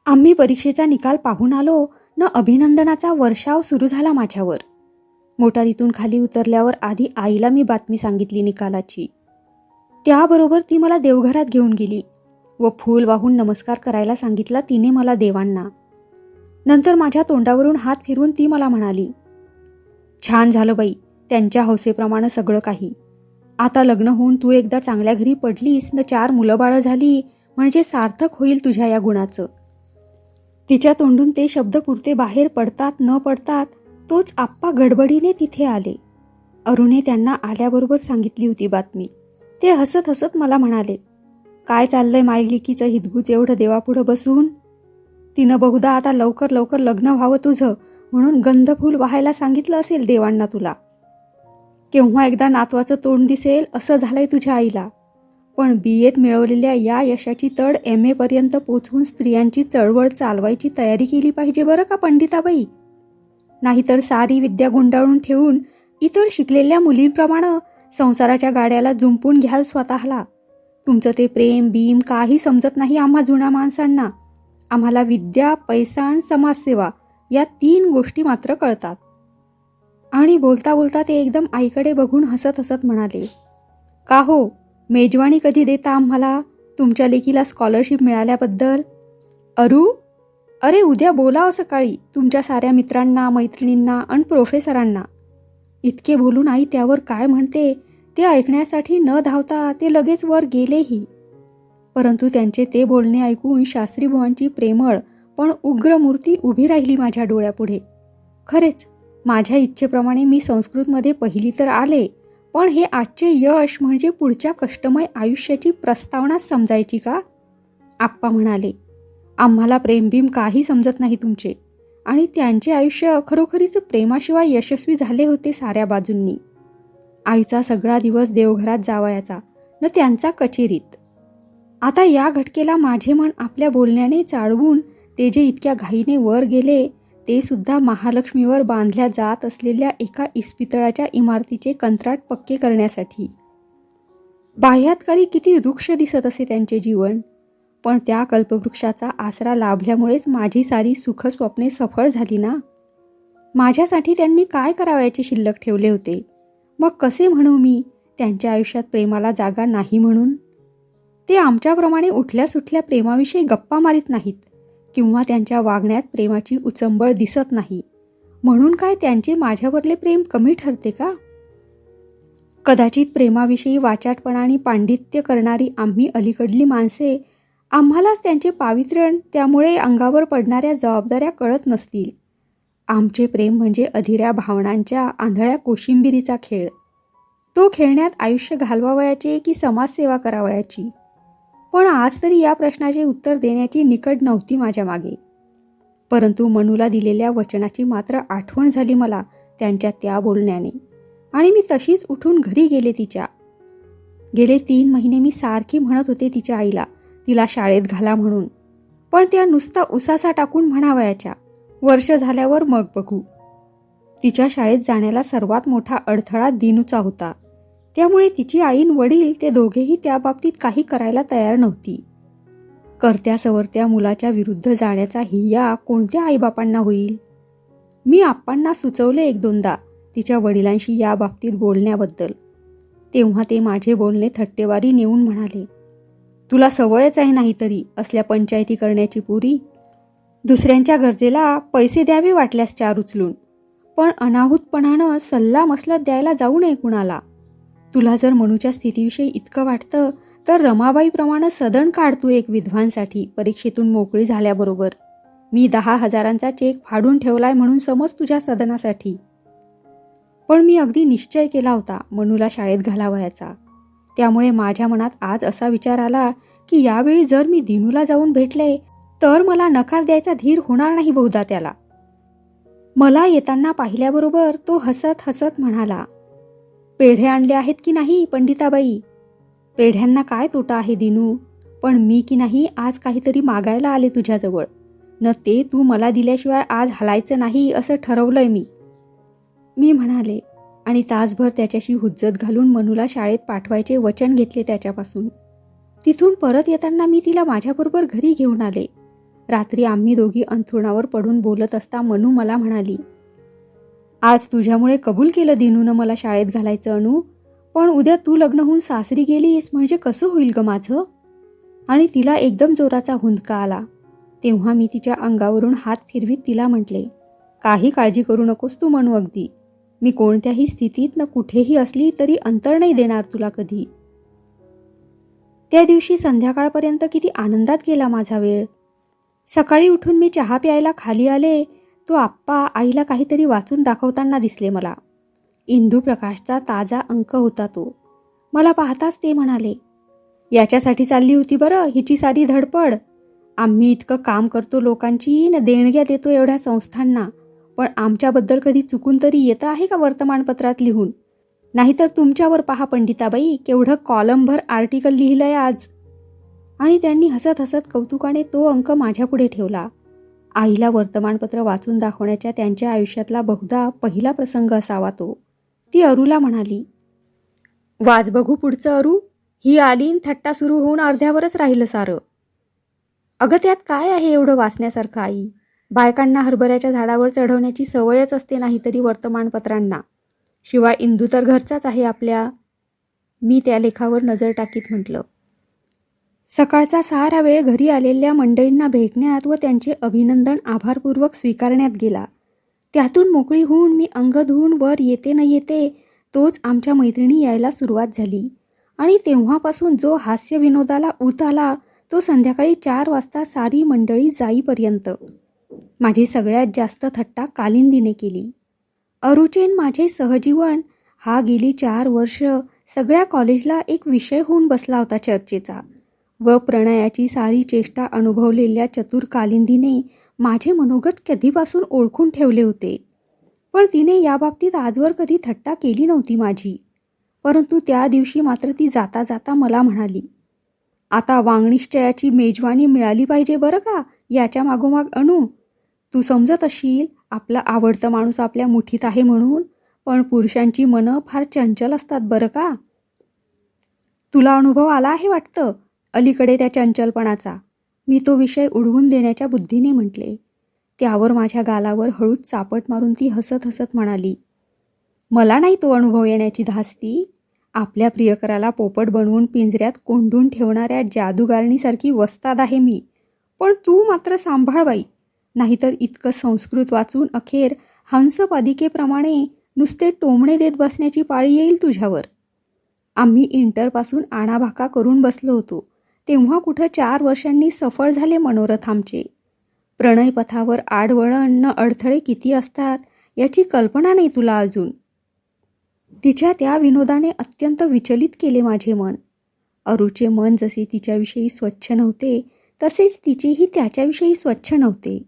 आम्ही परीक्षेचा निकाल पाहून आलो न अभिनंदनाचा वर्षाव सुरू झाला माझ्यावर. मोटारीतून खाली उतरल्यावर आधी आईला मी बातमी सांगितली निकालाची. त्याबरोबर ती मला देवघरात घेऊन गेली व फूल वाहून नमस्कार करायला सांगितला तिने मला देवांना. नंतर माझ्या तोंडावरून हात फिरवून ती मला म्हणाली, छान झालं बाई, त्यांच्या हौसेप्रमाणे सगळं काही. आता लग्न होऊन तू एकदा चांगल्या घरी पडलीस न 4 मुलं-बाळं झाली म्हणजे सार्थक होईल तुझ्या या गुणाचं. तिच्या तोंडून ते शब्द पुरते बाहेर पडतात न पडतात तोच आप्पा गडबडीने तिथे आले. अरुणे त्यांना आल्याबरोबर सांगितली होती बातमी. ते हसत हसत मला म्हणाले, काय चाललंय मायलिकीचं हितगुज एवढं देवापुढं बसून. तिनं बहुधा आता लवकर लवकर लग्न व्हावं तुझं म्हणून गंधफूल वाहायला सांगितलं असेल देवांना तुला. केव्हा एकदा नातवाचं तोंड दिसेल असं झालंय तुझ्या आईला. पण BAत मिळवलेल्या या यशाची तड MA पर्यंत पोचवून स्त्रियांची चळवळ चालवायची तयारी केली पाहिजे बरं का पंडिताबाई. नाहीतर सारी विद्या गुंडाळून ठेवून इतर शिकलेल्या मुलींप्रमाणे संसाराच्या गाड्याला जुंपून घ्याल स्वतःला. तुमचं ते प्रेम बीम काही समजत नाही आम्हा जुन्या माणसांना. आम्हाला विद्या, पैसा आणि समाजसेवा या 3 गोष्टी मात्र कळतात. आणि बोलता बोलता ते एकदम आईकडे बघून हसत हसत म्हणाले, का हो, मेजवानी कधी देता आम्हाला तुमच्या लेकीला स्कॉलरशिप मिळाल्याबद्दल. अरे उद्या बोलावं सकाळी तुमच्या साऱ्या मित्रांना, मैत्रिणींना आणि प्रोफेसरांना. इतके बोलून आई त्यावर काय म्हणते ते ऐकण्यासाठी न धावता ते लगेच वर गेलेही. परंतु त्यांचे ते बोलणे ऐकून शास्त्रीबुवांची प्रेमळ पण उग्र मूर्ती उभी राहिली माझ्या डोळ्यापुढे. खरेच माझ्या इच्छेप्रमाणे मी संस्कृतमध्ये पहिली तर आले, पण हे आजचे यश म्हणजे पुढच्या कष्टमय आयुष्याची प्रस्तावनाच समजायची का. आप्पा म्हणाले, आम्हाला प्रेमभीम काही समजत नाही तुमचे. आणि त्यांचे आयुष्य खरोखरीच प्रेमाशिवाय यशस्वी झाले होते साऱ्या बाजूंनी. आईचा सगळा दिवस देवघरात जावयाचा न त्यांचा कचेरीत. आता या घटकेला माझे मन आपल्या बोलण्याने चाळवून ते जे इतक्या घाईने वर गेले ते सुद्धा महालक्ष्मीवर बांधल्या जात असलेल्या एका इस्पितळाच्या इमारतीचे कंत्राट पक्के करण्यासाठी. बाह्यातकारी किती वृक्ष दिसत असे त्यांचे जीवन, पण त्या कल्पवृक्षाचा आसरा लाभल्यामुळेच माझी सारी सुखस्वप्ने सफळ झाली ना. माझ्यासाठी त्यांनी काय करावयाचे शिल्लक ठेवले होते. मग कसे म्हणू मी त्यांच्या आयुष्यात प्रेमाला जागा नाही म्हणून. ते आमच्याप्रमाणे उठल्या सुटल्या प्रेमाविषयी गप्पा मारित नाहीत किंवा त्यांच्या वागण्यात प्रेमाची उचंबळ दिसत नाही म्हणून काय त्यांचे माझ्यावरले प्रेम कमी ठरते का. कदाचित प्रेमाविषयी वाचाटपणा आणि पांडित्य करणारी आम्ही अलीकडली माणसे आम्हालाच त्यांचे पावित्र्य त्यामुळे अंगावर पडणाऱ्या जबाबदाऱ्या कळत नसतील. आमचे प्रेम म्हणजे अधीऱ्या भावनांच्या आंधळ्या कोशिंबिरीचा खेळ. तो खेळण्यात आयुष्य घालवावयाचे की समाजसेवा करावयाची. पण आज तरी या प्रश्नाचे उत्तर देण्याची निकड नव्हती माझ्या मागे. परंतु मनूला दिलेल्या वचनाची मात्र आठवण झाली मला त्यांच्या त्या बोलण्याने. आणि मी तशीच उठून घरी गेले तिच्या. गेले 3 महिने मी सारखी म्हणत होते तिच्या आईला तिला शाळेत घाला म्हणून. पण त्या नुसता उसासा टाकून म्हणावयाच्या, वर्ष झाल्यावर मग बघू. तिच्या शाळेत जाण्याला सर्वात मोठा अडथळा दिनूचा होता. त्यामुळे तिची आईन वडील ते दोघेही त्या बाबतीत काही करायला तयार नव्हती. करत्या सवरत्या मुलाच्या विरुद्ध जाण्याचा हिया कोणत्या आईबापांना होईल. मी आप्पांना सुचवले 1-2दा तिच्या वडिलांशी या बाबतीत बोलण्याबद्दल. तेव्हा ते माझे बोलणे थट्टेवारी नेऊन म्हणाले, तुला सवयच आहे नाही तरी असल्या पंचायती करण्याची पुरी. दुसऱ्यांच्या गरजेला पैसे द्यावे वाटल्यास 4 उचलून, पण अनाहूतपणानं सल्ला मसलत द्यायला जाऊ नये कुणाला. तुला जर मनूच्या स्थितीविषयी इतकं वाटतं तर रमाबाईप्रमाणे सदन काढ तू एक विद्वांसाठी परीक्षेतून मोकळी झाल्याबरोबर. मी 10,000चा चेक फाडून ठेवलाय म्हणून समज तुझ्या सदनासाठी. पण मी अगदी निश्चय केला होता मनूला शाळेत घालावयाचा. त्यामुळे माझ्या मनात आज असा विचार आला की यावेळी जर मी दिनूला जाऊन भेटले तर मला नकार द्यायचा धीर होणार नाही बहुधा त्याला. मला येताना पाहिल्याबरोबर तो हसत हसत म्हणाला, पेढे आणले आहेत की नाही पंडिताबाई. पेढ्यांना काय तोटा आहे दिनू, पण मी की नाही आज काहीतरी मागायला आले तुझ्याजवळ न ते तू मला दिल्याशिवाय आज हलायचं नाही असं ठरवलंय मी म्हणाले. आणि तासभर त्याच्याशी हुज्जत घालून मनूला शाळेत पाठवायचे वचन घेतले त्याच्यापासून. तिथून परत येताना मी तिला माझ्याबरोबर घरी घेऊन आले रात्री आम्ही दोघी अंथरुणावर पडून बोलत असता मनू मला म्हणाली, आज तुझ्यामुळे कबूल केलं दिनूनं मला शाळेत घालायचं अनु, पण उद्या तू लग्न होऊन सासरी गेलीस म्हणजे कसं होईल ग माझं? आणि तिला एकदम जोराचा हुंदका आला. तेव्हा मी तिच्या अंगावरून हात फिरवीत तिला म्हटले, काही काळजी करू नकोस तू मनू, अगदी मी कोणत्याही स्थितीत न कुठेही असली तरी अंतर नाही देणार तुला कधी. त्या दिवशी संध्याकाळपर्यंत किती आनंदात गेला माझा वेळ. सकाळी उठून मी चहा प्यायला खाली आले तो आप्पा आईला काहीतरी वाचून दाखवताना दिसले मला. इंदुप्रकाशचा ताजा अंक होता तो. मला पाहताच ते म्हणाले, याच्यासाठी चालली होती बरं हिची सारी धडपड. आम्ही इतकं काम करतो लोकांची न देणग्या देतो एवढ्या संस्थांना, पण आमच्याबद्दल कधी चुकून तरी येतं आहे का वर्तमानपत्रात लिहून? नाहीतर तुमच्यावर पहा पंडिताबाई केवढं कॉलमभर आर्टिकल लिहिलंय आज. आणि त्यांनी हसत हसत कौतुकाने तो अंक माझ्यापुढे ठेवला. आईला वर्तमानपत्र वाचून दाखवण्याच्या त्यांच्या आयुष्यातला बहुधा पहिला प्रसंग असावा तो. ती अरूला म्हणाली, वाच बघू पुढचं अरू. ही आली न थट्टा सुरू होऊन अर्ध्यावरच राहिलं सारं. अगं त्यात काय आहे एवढं वाचण्यासारखं आई? बायकांना हरभऱ्याच्या झाडावर चढवण्याची सवयच असते नाहीतरी वर्तमानपत्रांना. शिवाय इंदू तर घरचाच आहे आपल्या. मी त्या लेखावर नजर टाकीत म्हटलं. सकाळचा सारा वेळ घरी आलेल्या मंडळींना भेटण्यात व त्यांचे अभिनंदन आभारपूर्वक स्वीकारण्यात गेला. त्यातून मोकळी होऊन मी अंग धुवून वर येते न येते तोच आमच्या मैत्रिणी यायला सुरुवात झाली. आणि तेव्हापासून जो हास्य विनोदाला ऊत आला तो संध्याकाळी 4 वाजता सारी मंडळी जाईपर्यंत. माझी सगळ्यात जास्त थट्टा कालिंदीने केली. अरुचेन माझे सहजीवन हा गेली 4 वर्ष सगळ्या कॉलेजला एक विषय होऊन बसला होता चर्चेचा. व प्रणयाची सारी चेष्टा अनुभवलेल्या चतुर कालिंदीने माझे मनोगत कधीपासून ओळखून ठेवले होते. पण तिने याबाबतीत आजवर कधी थट्टा केली नव्हती माझी. परंतु त्या दिवशी मात्र ती जाता जाता मला म्हणाली, आता वाङ्निश्चयाची मेजवानी मिळाली पाहिजे बरं का याच्या मागोमाग अनु. तू समजत असशील आपला आवडता माणूस आपल्या मुठीत आहे म्हणून, पण पुरुषांची मनं फार चंचल असतात बरं का. तुला अनुभव आला आहे वाटतं अलीकडे त्या चंचलपणाचा. मी तो विषय उडवून देण्याच्या बुद्धीने म्हटले. त्यावर माझ्या गालावर हळूच चापट मारून ती हसत हसत म्हणाली, मला नाही तो अनुभव येण्याची धास्ती. आपल्या प्रियकराला पोपट बनवून पिंजऱ्यात कोंडून ठेवणाऱ्या जादूगारणीसारखी वस्ताद आहे मी. पण तू मात्र सांभाळ बाई, नाहीतर इतकं संस्कृत वाचून अखेर हंसपादिकेप्रमाणे नुसते टोमणे देत बसण्याची पाळी येईल तुझ्यावर. आम्ही इंटरपासून आणाभाका करून बसलो होतो तेव्हा कुठं 4 वर्षांनी सफळ झाले मनोरथ आमचे. प्रणयपथावर आडवळण न अडथळे किती असतात याची कल्पना नाही तुला अजून. तिच्या त्या विनोदाने अत्यंत विचलित केले माझे मन. अरूचे मन जसे तिच्याविषयी स्वच्छ नव्हते तसेच तिचेही त्याच्याविषयी स्वच्छ नव्हते.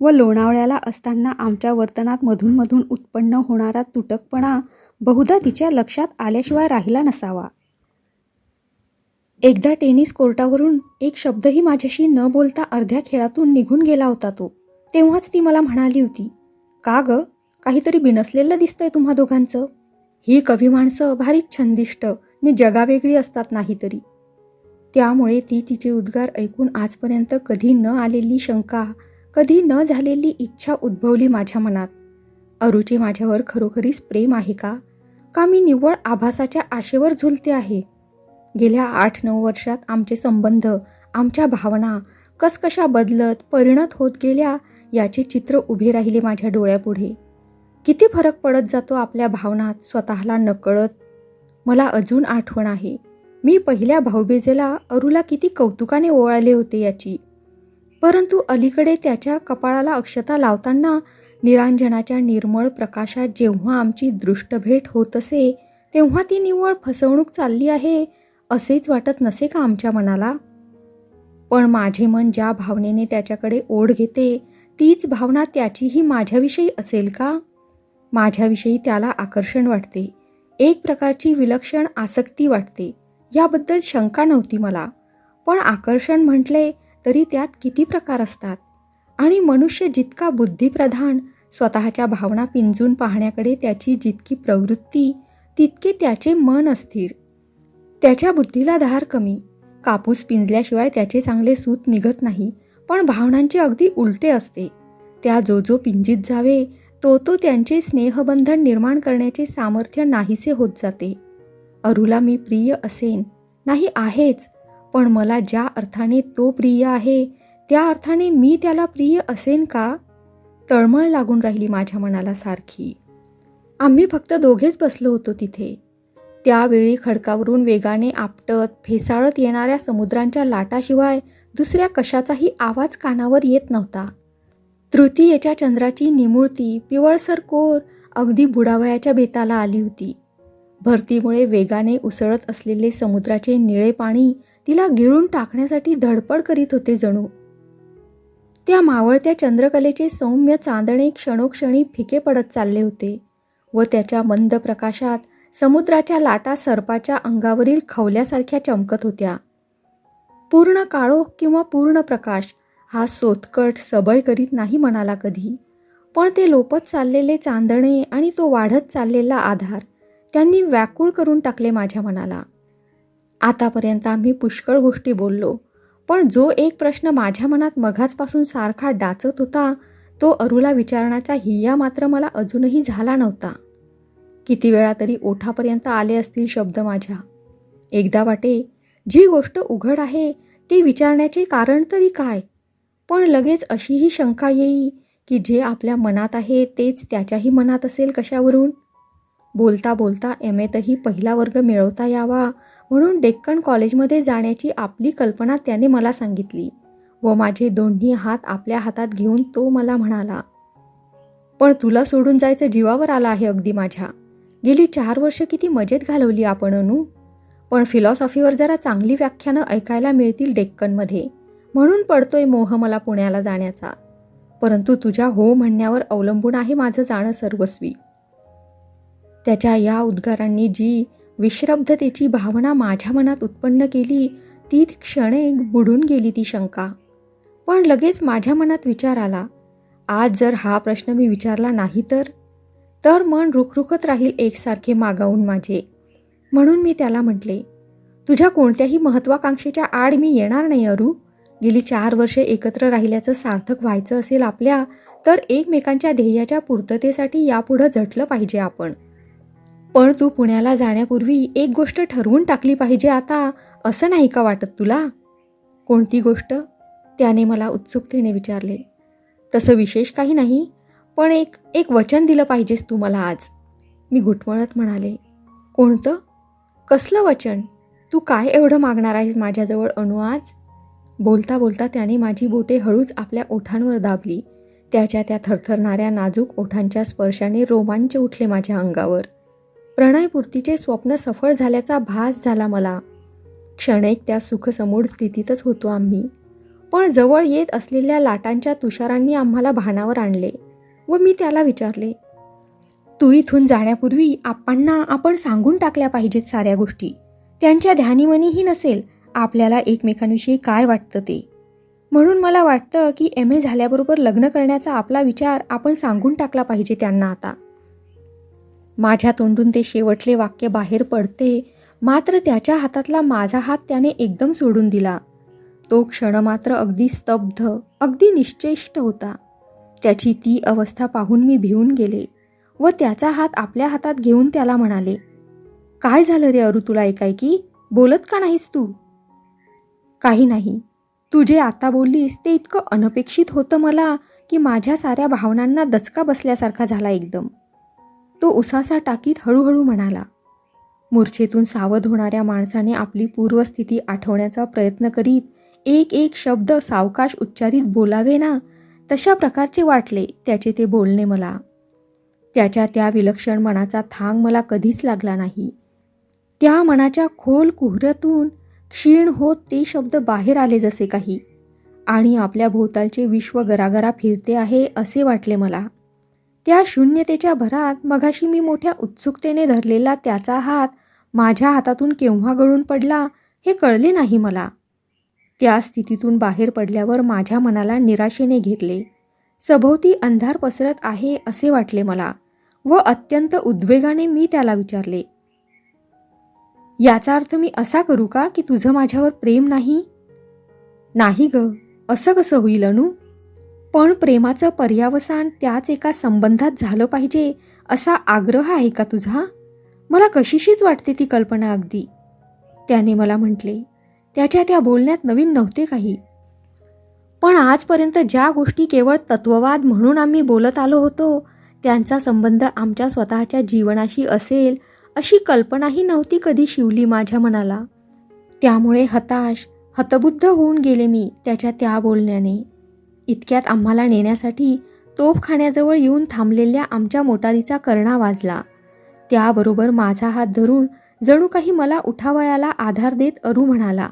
व लोणावळ्याला असताना आमच्या वर्तनात मधून मधून उत्पन्न होणारा तुटकपणा बहुधा तिच्या लक्षात आल्याशिवाय राहिला नसावा. एकदा टेनिस कोर्टावरून एक शब्दही माझ्याशी न बोलता अर्ध्या खेळातून निघून गेला होता तो. तेव्हाच ती मला म्हणाली होती, का ग काहीतरी बिनसलेलं दिसतंय तुम्हा दोघांचं. ही कवी माणसं भारीच छंदिष्ट नि जगावेगळी असतात नाहीतरी. त्यामुळे ती तिचे उद्गार ऐकून आजपर्यंत कधी न आलेली शंका, कधी न झालेली इच्छा उद्भवली माझ्या मनात. अरूचे माझ्यावर खरोखरीच प्रेम आहे का मी निव्वळ आभासाच्या आशेवर झुलते आहे. गेल्या 8-9 वर्षात आमचे संबंध, आमच्या भावना कसकशा बदलत परिणत होत गेल्या याचे चित्र उभे राहिले माझ्या डोळ्यापुढे. किती फरक पडत जातो आपल्या भावनात स्वतःला नकळत. मला अजून आठवण आहे मी पहिल्या भाऊबीजेला अरूला किती कौतुकाने ओवाळले होते याची. परंतु अलीकडे त्याच्या कपाळाला अक्षता लावताना निरांजनाच्या निर्मळ प्रकाशात जेव्हा आमची दृष्टभेट होत असे तेव्हा ती निव्वळ फसवणूक चालली आहे असेच वाटत नसे का आमच्या मनाला. पण माझे मन ज्या भावनेने त्याच्याकडे ओढ घेते तीच भावना त्याचीही माझ्याविषयी असेल का. माझ्याविषयी त्याला आकर्षण वाटते, एक प्रकारची विलक्षण आसक्ती वाटते, याबद्दल शंका नव्हती मला. पण आकर्षण म्हटले तरी त्यात किती प्रकार असतात आणि मनुष्य जितका बुद्धिप्रधान स्वतःच्या भावना पिंजून पाहण्याकडे त्याची जितकी प्रवृत्ती तितके त्याचे मन अस्थिर. त्याच्या बुद्धीला धार कमी. कापूस पिंजल्याशिवाय त्याचे चांगले सूत निघत नाही, पण भावनांचे अगदी उलटे असते. त्या जो पिंजित जावे तो त्यांचे स्नेहबंधन निर्माण करण्याचे सामर्थ्य नाहीसे होत जाते. अरुला मी प्रिय असेन, नाही आहेच, पण मला ज्या अर्थाने तो प्रिय आहे त्या अर्थाने मी त्याला प्रिय असेन का? तळमळ लागून राहिली माझ्या मनाला सारखी. आम्ही फक्त दोघेच बसलो होतो तिथे. त्यावेळी खडकावरून वेगाने आपटत फेसाळत येणाऱ्या समुद्रांच्या लाटाशिवाय दुसऱ्या कशाचाही आवाज कानावर येत नव्हता. तृतीयेच्या चंद्राची निमुळती पिवळसर कोर अगदी बुडावयाच्या बेताला आली होती. भरतीमुळे वेगाने उसळत असलेले समुद्राचे निळे पाणी तिला गिळून टाकण्यासाठी धडपड करीत होते जणू. त्या मावळत्या चंद्रकलेचे सौम्य चांदणे क्षणोक्षणी फिके पडत चालले होते व त्याच्या मंद प्रकाशात समुद्राच्या लाटा सर्पाच्या अंगावरील खवल्यासारख्या चमकत होत्या. पूर्ण काळोख किंवा पूर्ण प्रकाश हा सोतकट सबय करीत नाही मनाला कधी, पण ते लोपत चाललेले चांदणे आणि तो वाढत चाललेला आधार त्यांनी व्याकुळ करून टाकले माझ्या मनाला. आतापर्यंत आम्ही पुष्कळ गोष्टी बोललो, पण जो एक प्रश्न माझ्या मनात मघाचपासून सारखा डाचत होता तो अरुला विचारण्याचा हिय्या मात्र मला अजूनही झाला नव्हता. किती वेळा तरी ओठापर्यंत आले असतील शब्द माझ्या. एकदा वाटे जी गोष्ट उघड आहे ती विचारण्याचे कारण तरी काय, पण लगेच अशीही शंका येई की जे आपल्या मनात आहे तेच त्याच्याही मनात असेल कशावरून. बोलता बोलता एमएतही पहिला वर्ग मिळवता यावा म्हणून डेक्कन कॉलेजमध्ये जाण्याची आपली कल्पना त्याने मला सांगितली व माझे दोन्ही हात आपल्या हातात घेऊन तो मला म्हणाला, पण तुला सोडून जायचं जीवावर आलं आहे अगदी माझ्या. गेली 4 वर्ष किती मजेत घालवली आपण अनु, पण फिलॉसॉफीवर जरा चांगली व्याख्यानं ऐकायला मिळतील डेक्कनमध्ये म्हणून पडतोय मोह मला पुण्याला जाण्याचा. परंतु तुझ्या हो म्हणण्यावर अवलंबून आहे माझं जाणं सर्वस्वी. त्याच्या या उद्गारांनी जी विश्रब्धतेची भावना माझ्या मनात उत्पन्न केली ती क्षणे बुडून गेली ती शंका. पण लगेच माझ्या मनात विचार आला, आज जर हा प्रश्न मी विचारला नाही तर मन रुखरुखत राहील एकसारखे मागावून माझे. म्हणून मी त्याला म्हटले, तुझ्या कोणत्याही महत्वाकांक्षेच्या आड मी येणार नाही अरू. गेली 4 वर्षे एकत्र राहिल्याचं सार्थक व्हायचं असेल आपल्या तर एकमेकांच्या ध्येयाच्या पूर्ततेसाठी यापुढं झटलं पाहिजे आपण. पण तू पुण्याला जाण्यापूर्वी एक गोष्ट ठरवून टाकली पाहिजे आता, असं नाही का वाटत तुला? कोणती गोष्ट? त्याने मला उत्सुकतेने विचारले. तसं विशेष काही नाही, पण एक वचन दिलं पाहिजेस तू मला आज. मी घुटमळत म्हणाले, कोणतं? कसलं वचन? तू काय एवढं मागणार आहेस माझ्याजवळ अनु आज? बोलता बोलता त्याने माझी बोटे हळूच आपल्या ओठांवर दाबली. त्याच्या त्या थरथरणाऱ्या नाजूक ओठांच्या स्पर्शाने रोमांच उठले माझ्या अंगावर. प्रणयपूर्तीचे स्वप्न सफळ झाल्याचा भास झाला मला. क्षणिक त्या सुखसमूढ स्थितीतच होतो आम्ही. पण जवळ येत असलेल्या लाटांच्या तुषारांनी आम्हाला भानावर आणले व मी त्याला विचारले, तू इथून जाण्यापूर्वी आप्पांना आपण सांगून टाकल्या पाहिजेत साऱ्या गोष्टी. त्यांच्या ध्यानीमनीही नसेल आपल्याला एकमेकांविषयी काय वाटतं ते. म्हणून मला वाटतं की MA झाल्याबरोबर लग्न करण्याचा आपला विचार आपण सांगून टाकला पाहिजे त्यांना आता. माझ्या तोंडून ते शेवटले वाक्य बाहेर पडते, मात्र त्याच्या हातातला माझा हात त्याने एकदम सोडून दिला. तो क्षण मात्र अगदी स्तब्ध, अगदी निश्चेष्ट होता. त्याची ती अवस्था पाहून मी भिवून गेले व त्याचा हात आपल्या हातात घेऊन त्याला म्हणाले, काय झालं रे अरू तुला एकाएकी? बोलत का नाहीस तू? काही नाही. तू जे आता बोललीस ते इतकं अनपेक्षित होतं मला की माझ्या साऱ्या भावनांना दचका बसल्यासारखा झाला एकदम. तो उसासा टाकीत हळूहळू म्हणाला. मूर्छेतून सावध होणाऱ्या माणसाने आपली पूर्वस्थिती आठवण्याचा प्रयत्न करीत एक शब्द सावकाश उच्चारित बोलावे ना, तशा प्रकारचे वाटले त्याचे ते बोलणे मला. त्याच्या त्या विलक्षण मनाचा थांग मला कधीच लागला नाही. त्या मनाच्या खोल कुहरातून क्षीण होत ते शब्द बाहेर आले जसे काही, आणि आपल्या भोवतालचे विश्व गरागरा फिरते आहे असे वाटले मला. त्या शून्यतेच्या भरात मगाशी मी मोठ्या उत्सुकतेने धरलेला त्याचा हात माझ्या हातातून केव्हा गळून पडला हे कळले नाही मला. त्या स्थितीतून बाहेर पडल्यावर माझ्या मनाला निराशेने घेरले. सभोवती अंधार पसरत आहे असे वाटले मला व अत्यंत उद्वेगाने मी त्याला विचारले, याचा अर्थ मी असा करू का की तुझं माझ्यावर प्रेम नाही? नाही ग, असं कसं होईल अनु? पण प्रेमाचं पर्यावसान त्याच एका संबंधात झालं पाहिजे असा आग्रह आहे का तुझा? मला कशीशीच वाटते ती कल्पना अगदी. त्याने मला म्हटले. त्याच्या त्या बोलण्यात नवीन नव्हते काही. पण आजपर्यंत ज्या गोष्टी केवळ तत्ववाद म्हणून आम्ही बोलत आलो होतो त्यांचा संबंध आमच्या स्वतःच्या जीवनाशी असेल अशी कल्पनाही नव्हती कधी शिवली माझ्या मनाला. त्यामुळे हतबुद्ध होऊन गेले मी त्याच्या त्या बोलण्याने. इतक्यात आम्हाला नेण्यासाठी तोफखान्याजवळ येऊन थांबलेल्या आमच्या मोटारीचा कर्णा वाजला. त्याबरोबर माझा हात धरून जणू काही मला उठावयाला आधार देत अरू म्हणाला,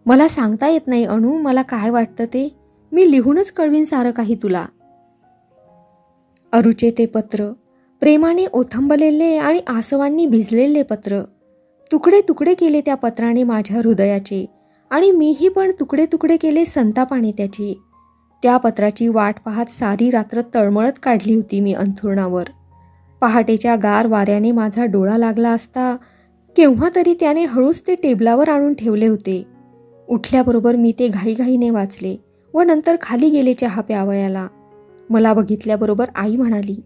मला सांगता येत नाही अनु, मला काय वाटतं ते. मी लिहूनच कळवीन सारं काही तुला. अरूचे ते पत्र, प्रेमाने ओथंबलेले आणि आसवांनी भिजलेले पत्र. तुकडे तुकडे केले त्या पत्राने माझ्या हृदयाचे आणि मीही पण तुकडे तुकडे केले संतापाने त्याचे. त्या पत्राची वाट पाहत सारी रात्र तळमळत काढली होती मी अंथरुणावर. पहाटेच्या गार वाऱ्याने माझा डोळा लागला असता केव्हा तरी त्याने हळूच ते टेबलावर आणून ठेवले होते. उठल्याबरोबर मी ते घाईघाईने वाचले व नंतर खाली गेले चहा प्यावयाला. मला बघितल्याबरोबर आई म्हणाली,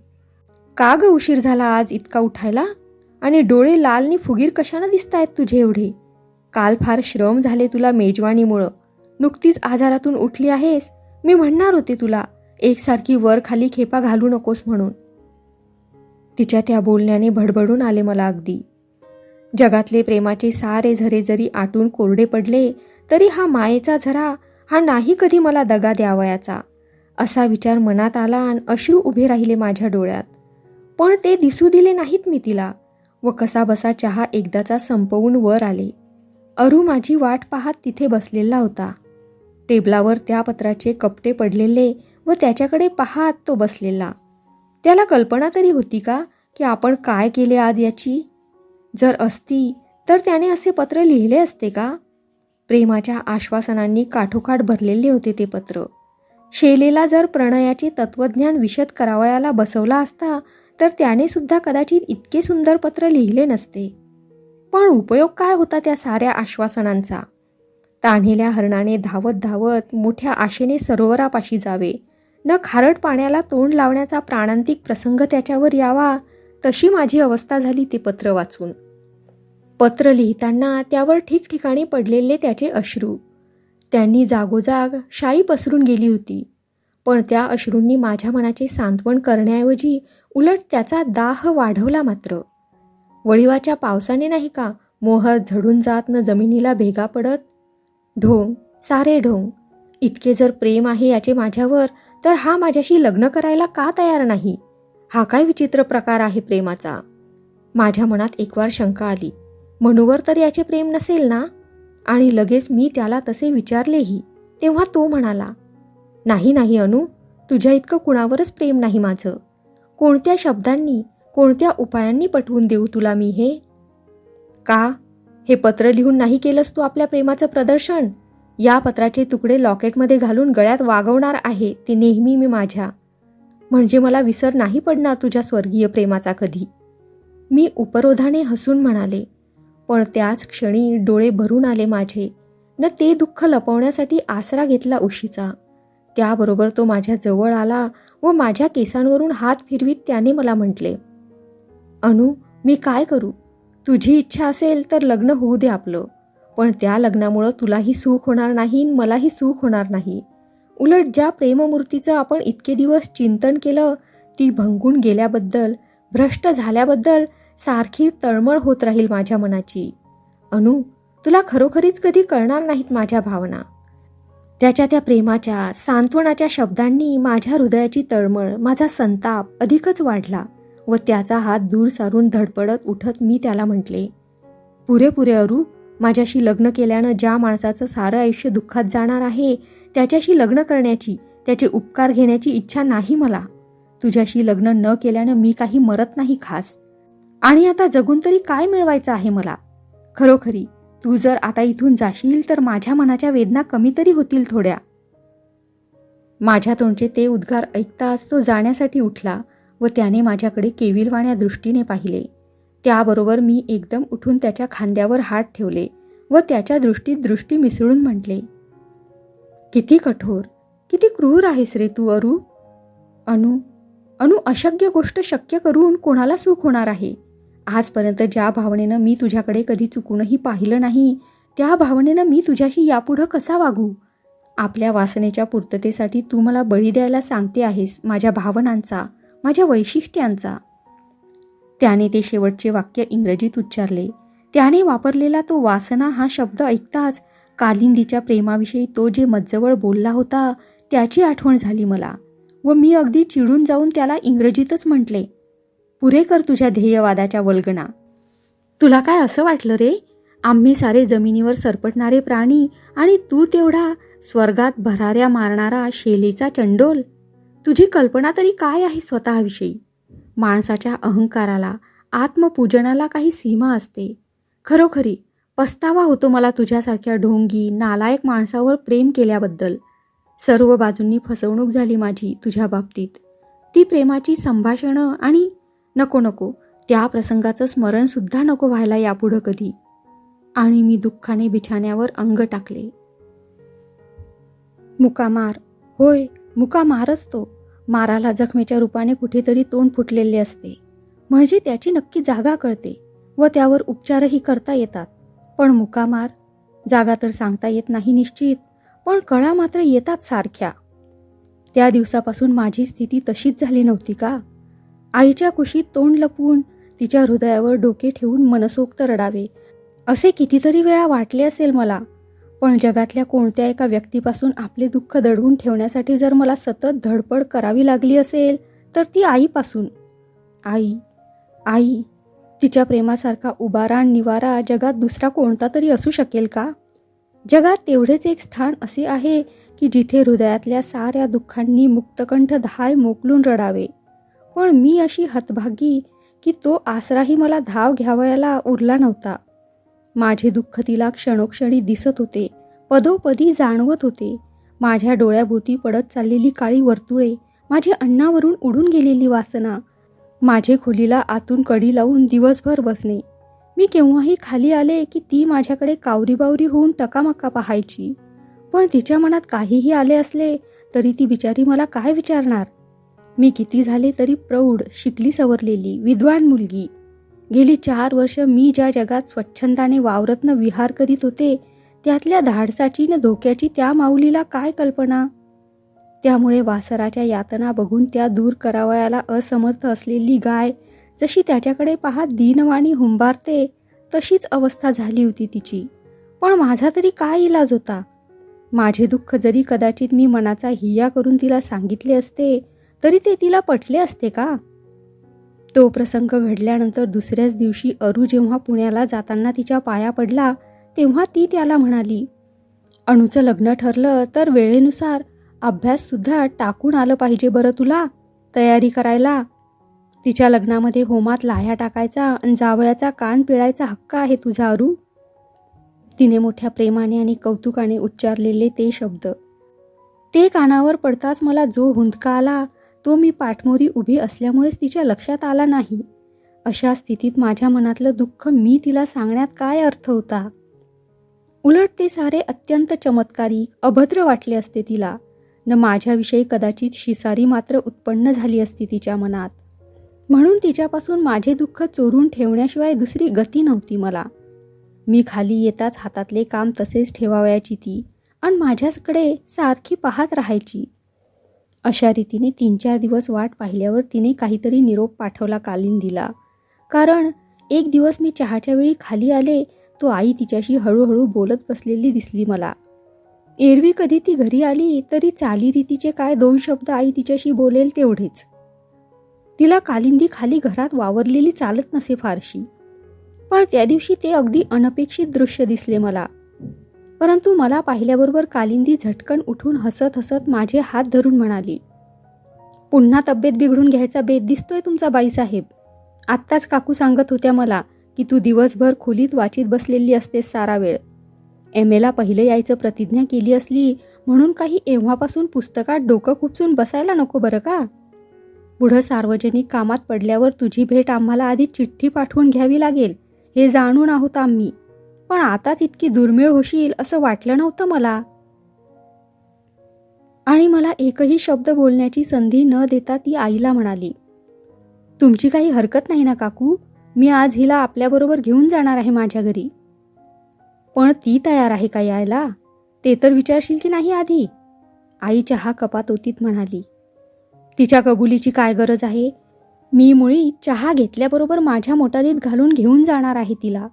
का ग उशीर झाला आज इतका उठायला? आणि डोळे लाल नि फुगीर कशानं दिसतायत तुझे एवढे? काल फार श्रम झाले तुला मेजवानीमुळं. नुकतीच आजारातून उठली आहेस. मी म्हणणार होते तुला एकसारखी वर खाली खेपा घालू नकोस म्हणून. तिच्या त्या बोलण्याने भडभडून आले मला अगदी. जगातले प्रेमाचे सारे झरे जरी आटून कोरडे पडले तरी हा मायेचा झरा हा नाही कधी मला दगा द्यावयाचा असा विचार मनात आला आणि अश्रू उभे राहिले माझ्या डोळ्यात. पण ते दिसू दिले नाहीत मी तिला व कसाबसा चहा एकदाचा संपवून वर आले. अरू माझी वाट पाहत तिथे बसलेला होता. टेबलावर त्या पत्राचे कपटे पडलेले व त्याच्याकडे पाहत तो बसलेला. त्याला कल्पना तरी होती का की आपण काय केले आज याची? जर असती तर त्याने असे पत्र लिहिले असते का? प्रेमाच्या आश्वासनांनी काठोकाठ भरलेले होते ते पत्र. शेलेला जर प्रणयाचे तत्वज्ञान विशद करावयाला बसवला असता तर त्याने सुद्धा कदाचित इतके सुंदर पत्र लिहिले नसते. पण उपयोग काय होता त्या साऱ्या आश्वासनांचा? तान्हेल्या हरणाने धावत धावत मोठ्या आशेने सरोवरापाशी जावे, न खारट पाण्याला तोंड लावण्याचा प्राणांतिक प्रसंग त्याच्यावर यावा, तशी माझी अवस्था झाली ते पत्र वाचून. पत्र लिहिताना त्यावर ठिकठिकाणी पडलेले त्याचे अश्रू. त्यांनी जागोजाग शाई पसरून गेली होती. पण त्या अश्रूंनी माझ्या मनाचे सांत्वन करण्याऐवजी उलट त्याचा दाह वाढवला मात्र. वळिवाच्या पावसाने नाही का मोहर झडून जात न जमिनीला भेगा पडत? ढोंग, सारे ढोंग. इतके जर प्रेम आहे याचे माझ्यावर तर हा माझ्याशी लग्न करायला का तयार नाही? हा काय विचित्र प्रकार आहे प्रेमाचा? माझ्या मनात एकवार शंका आली, मनूवर तर याचे प्रेम नसेल ना? आणि लगेच मी त्याला तसे विचारलेही. तेव्हा तो म्हणाला, नाही नाही अनु, तुझ्या इतकं कुणावरच प्रेम नाही माझं. कोणत्या शब्दांनी कोणत्या उपायांनी पटवून देऊ तुला मी हे? का हे पत्र लिहून नाही केलंस तू आपल्या प्रेमाचं प्रदर्शन? या पत्राचे तुकडे लॉकेटमध्ये घालून गळ्यात वागवणार आहे ते नेहमी मी माझ्या. म्हणजे मला विसर नाही पडणार तुझ्या स्वर्गीय प्रेमाचा कधी. मी उपरोधाने हसून म्हणाले. पण त्याच क्षणी डोळे भरून आले माझे न ते दुःख लपवण्यासाठी आसरा घेतला उशीचा. त्याबरोबर तो माझ्या जवळ आला व माझ्या केसांवरून हात फिरवीत त्याने मला म्हटले, अनु, मी काय करू? तुझी इच्छा असेल तर लग्न होऊ दे आपलं. पण त्या लग्नामुळं तुलाही सुख होणार नाही, मलाही सुख होणार नाही. उलट ज्या प्रेममूर्तीचं आपण इतके दिवस चिंतन केलं ती भंगून गेल्याबद्दल, भ्रष्ट झाल्याबद्दल सारखी तळमळ होत राहील माझ्या मनाची. अनु, तुला खरोखरीच कधी कळणार नाहीत माझ्या भावना. त्याच्या त्या प्रेमाच्या सांत्वनाच्या शब्दांनी माझ्या हृदयाची तळमळ, माझा संताप अधिकच वाढला व त्याचा हात दूर सारून धडपडत उठत मी त्याला म्हटले, पुरे पुरे अरू, माझ्याशी लग्न केल्यानं ज्या माणसाचं सारं आयुष्य दुःखात जाणार आहे त्याच्याशी लग्न करण्याची, त्याचे उपकार घेण्याची इच्छा नाही मला. तुझ्याशी लग्न न केल्यानं मी काही मरत नाही खास. आणि आता जगून तरी काय मिळवायचं आहे मला? खरोखरी तू जर आता इथून जाशील तर माझ्या मनाच्या वेदना कमी तरी होतील थोड्या. माझ्या तोंडचे ते उद्गार ऐकताच तो जाण्यासाठी उठला व त्याने माझ्याकडे केविलवाण्या दृष्टीने पाहिले. त्याबरोबर मी एकदम उठून त्याच्या खांद्यावर हात ठेवले व त्याच्या दृष्टीत दृष्टी मिसळून म्हटले, किती कठोर, किती क्रूर आहेस रे तू अरू. अनु अनु अशक्य गोष्ट शक्य करून कोणाला सुख होणार आहे. आजपर्यंत ज्या भावनेनं मी तुझ्याकडे कधी चुकूनही पाहिलं नाही, त्या भावनेनं मी तुझ्याशी यापुढं कसा वागू. आपल्या वासनेच्या पूर्ततेसाठी तू मला बळी द्यायला सांगते आहेस माझ्या भावनांचा, माझ्या वैशिष्ट्यांचा. त्याने ते शेवटचे वाक्य इंग्रजीत उच्चारले. त्याने वापरलेला तो वासना हा शब्द ऐकताच कालिंदीच्या प्रेमाविषयी तो जे मज्जवळ बोलला होता त्याची आठवण झाली मला, व मी अगदी चिडून जाऊन त्याला इंग्रजीतच म्हटले, पुरे कर तुझ्या ध्येयवादाच्या वल्गना. तुला काय असं वाटलं रे, आम्ही सारे जमिनीवर सरपटणारे प्राणी आणि तू तेवढा स्वर्गात भराऱ्या मारणारा शेलेचा चंडोल. तुझी कल्पना तरी काय आहे स्वतःविषयी. माणसाच्या अहंकाराला, आत्मपूजनाला काही सीमा असते. खरोखरी पस्तावा होतो मला तुझ्यासारख्या ढोंगी नालायक माणसावर प्रेम केल्याबद्दल. सर्व बाजूंनी फसवणूक झाली माझी तुझ्या बाबतीत. ती प्रेमाची संभाषणं आणि नको त्या प्रसंगाचं स्मरणसुद्धा नको व्हायला यापुढं कधी. आणि मी दुःखाने बिछाण्यावर अंग टाकले. मुकामार, होय मुकामारच तो. माराला जखमेच्या रूपाने कुठेतरी तोंड फुटलेले असते, म्हणजे त्याची नक्की जागा कळते व त्यावर उपचारही करता येतात. पण मुकामार, जागा तर सांगता येत नाही निश्चित, पण कळा मात्र येतात सारख्या. त्या दिवसापासून माझी स्थिती तशीच झाली नव्हती का. आईच्या कुशीत तोंड लपवून तिच्या हृदयावर डोके ठेवून मनसोक्त रडावे असे कितीतरी वेळा वाटले असेल मला. पण जगातल्या कोणत्या एका व्यक्तीपासून आपले दुःख दडवून ठेवण्यासाठी जर मला सतत धडपड करावी लागली असेल तर ती आईपासून. आई, तिच्या प्रेमासारखा उबारा आणि निवारा जगात दुसरा कोणता तरी असू शकेल का. जगात तेवढेच एक स्थान असे आहे की जिथे हृदयातल्या साऱ्या दुःखांनी मुक्तकंठ धाय मोकलून रडावे. पण मी अशी हतभागी की तो आसराही मला धाव घ्यावयाला उरला नव्हता. माझे दुःख तिला क्षणोक्षणी दिसत होते, पदोपदी जाणवत होते. माझ्या डोळ्याभोवती पडत चाललेली काळी वर्तुळे, माझी अन्नावरून उडून गेलेली वासना, माझे खोलीला आतून कडी लावून दिवसभर बसणे. मी केव्हाही खाली आले की ती माझ्याकडे कावरीबावरी होऊन टकामका पाहायची. पण तिच्या मनात काहीही आले असले तरी ती बिचारी मला काय विचारणार. मी किती झाले तरी प्रौढ, शिकली सवरलेली, विद्वान मुलगी. गेली 4 वर्ष मी ज्या जगात स्वच्छंदाने वावरत्न विहार करीत होते त्यातल्या धाडसाची न धोक्याची त्या माऊलीला काय कल्पना. त्यामुळे वासराच्या यातना बघून त्या दूर करावयाला असमर्थ असलेली गाय जशी त्याच्याकडे पाहत दीनवाणी हुंबारते तशीच अवस्था झाली होती तिची. पण माझा तरी काय इलाज होता. माझे दुःख जरी कदाचित मी मनाचा हिया करून तिला सांगितले असते तरी ते तिला पटले असते का. तो प्रसंग घडल्यानंतर दुसऱ्याच दिवशी अरू जेव्हा पुण्याला जाताना तिच्या पाया पडला तेव्हा ती त्याला म्हणाली, अणूचं लग्न ठरलं तर वेळेनुसार अभ्यास सुद्धा टाकून आलं पाहिजे बरं तुला, तयारी करायला. तिच्या लग्नामध्ये होमात लाह्या टाकायचा आणि जावयाचा कान पिळायचा हक्क आहे तुझा अरू. तिने मोठ्या प्रेमाने आणि कौतुकाने उच्चारलेले ते शब्द. ते कानावर पडताच मला जो हुंदका आला तो मी पाठमोरी उभी असल्यामुळेच तिच्या लक्षात आला नाही. अशा स्थितीत माझ्या मनातलं दुःख मी तिला सांगण्यात काय अर्थ होता. उलट ते सारे अत्यंत चमत्कारिक, अभद्र वाटले असते तिला, न माझ्याविषयी कदाचित शिसारी मात्र उत्पन्न झाली असती तिच्या मनात. म्हणून तिच्यापासून माझे दुःख चोरून ठेवण्याशिवाय दुसरी गती नव्हती मला. मी खाली येताच हातातले काम तसेच ठेवावयाची ती आणि माझ्याकडे सारखी पाहत राहायची. अशा रीतीने 3-4 दिवस वाट पाहिल्यावर तिने काहीतरी निरोप पाठवला कालिंदीला. कारण एक दिवस मी चहाच्या वेळी खाली आले तो आई तिच्याशी हळूहळू बोलत बसलेली दिसली मला. एरवी कधी ती घरी आली तरी चालीरीतीचे काय 2 शब्द आई तिच्याशी बोलेल तेवढेच. तिला कालिंदी खाली घरात वावरलेली चालत नसे फारशी. पण त्या दिवशी ते अगदी अनपेक्षित दृश्य दिसले मला. परंतु मला पाहिल्याबरोबर कालिंदी झटकन उठून हसत हसत माझे हात धरून म्हणाली, पुन्हा तब्येत बिघडून घ्यायचा बेत दिसतोय तुमचा बाईसाहेब. आत्ताच काकू सांगत होत्या मला की तू दिवसभर खोलीत वाचित बसलेली असतेस सारा वेळ. MA पहिलं यायचं प्रतिज्ञा केली असली म्हणून काही एव्हापासून पुस्तकात डोकं खुपसून बसायला नको बरं का. पुढं सार्वजनिक कामात पडल्यावर तुझी भेट आम्हाला आधी चिठ्ठी पाठवून घ्यावी लागेल हे जाणून आहोत आम्ही. पण आताच इतकी दुर्मिळ होशील असं वाटलं नव्हतं मला. मला एकही शब्द बोलण्याची संधी न देता ती आईला म्हणाली, तुमची काही हरकत नाही ना काकू? मी आज हिला आपल्याबरोबर घेऊन जाणार आहे माझ्या घरी. पण ती तयार आहे का यायला ते तर विचारशील की नाही आधी? आई चहा कपात ओतीत म्हणाली. तिच्या कबुलीची काय गरज आहे? मी मुळी चहा घेतल्याबरोबर माझ्या मोटारीत घालून घेऊन जाणार आहे तिला,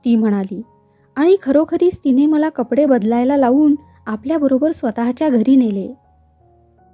ती म्हणाली. आणि खरोखरीच तिने मला कपडे बदलायला लावून आपल्याबरोबर स्वतःच्या घरी नेले.